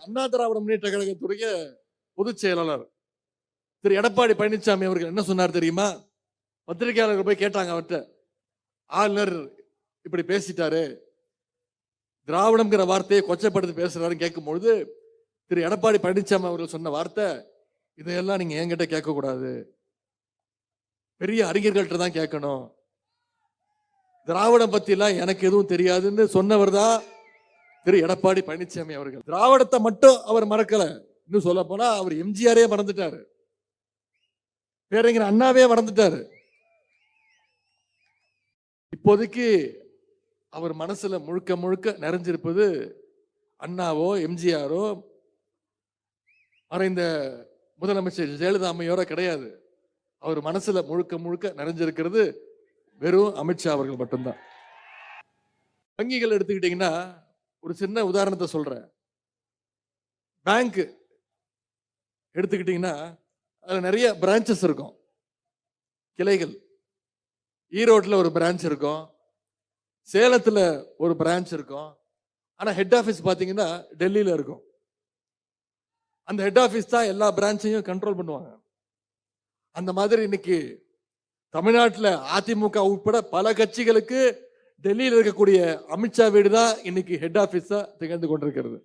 அண்ணா திராவிட முன்னேற்ற கழகத்துடைய பொதுச் செயலாளர் திரு எடப்பாடி பழனிசாமி அவர்கள் என்ன சொன்னார் தெரியுமா? பத்திரிகையாளர்கள் போய் கேட்டாங்க அவர்கிட்ட, ஆளுநர் இப்படி பேசிட்டாரு, திராவிடம்ங்கிற வார்த்தையை கொச்சப்படுத்தி பேசுறாருன்னு கேட்கும்பொழுது திரு எடப்பாடி பழனிசாமி அவர்கள் சொன்ன வார்த்தை, இதையெல்லாம் நீங்க என்கிட்ட கேட்கக்கூடாது, பெரிய அறிஞர்கள்ட்ட தான் கேட்கணும், திராவிடம் பத்தி எல்லாம் எனக்கு எதுவும் தெரியாதுன்னு சொன்னவர் தான் திரு எடப்பாடி பழனிசாமி அவர்கள். திராவிடத்தை மட்டும் அவர் மறக்கல, இன்னும் சொல்ல போனா அவர் எம்ஜிஆரே மறந்துட்டாரு, பேரறிஞர் அண்ணாவே மறந்துட்டாரு. இப்போதைக்கு அவர் மனசுல முழுக்க முழுக்க நிறைஞ்சிருப்பது அண்ணாவோ எம்ஜிஆரோ மறைந்த முதலமைச்சர் ஜெயலலிதா அம்மையோட கிடையாது. அவர் மனசுல முழுக்க முழுக்க நிறைஞ்சிருக்கிறது வெறும் அமித்ஷா அவர்கள் மட்டும்தான். வங்கிகள் எடுத்துக்கிட்டீங்கன்னா ஒரு சின்ன உதாரணத்தை சொல்றேன். பேங்க் எடுத்துக்கிட்டீங்கன்னா அதுல நிறைய பிரான்ச்சஸ் இருக்கும், கிளைகள். ஈரோட்டில் ஒரு பிரான்ச் இருக்கும், சேலத்துல ஒரு பிரான்ச் இருக்கும், ஆனா ஹெட் ஆபீஸ் பாத்தீங்கன்னா டெல்லியில இருக்கும். அந்த ஹெட் ஆபீஸ் தான் எல்லா பிரான்ச்சையும் கண்ட்ரோல் பண்ணுவாங்க. அந்த மாதிரி இன்னைக்கு தமிழ்நாட்டில் அதிமுக உட்பட பல கட்சிகளுக்கு டெல்லியில் இருக்கக்கூடிய அமித்ஷா வீடு தான் இன்னைக்கு ஹெட் ஆபீஸா திகழ்ந்து கொண்டிருக்கிறது.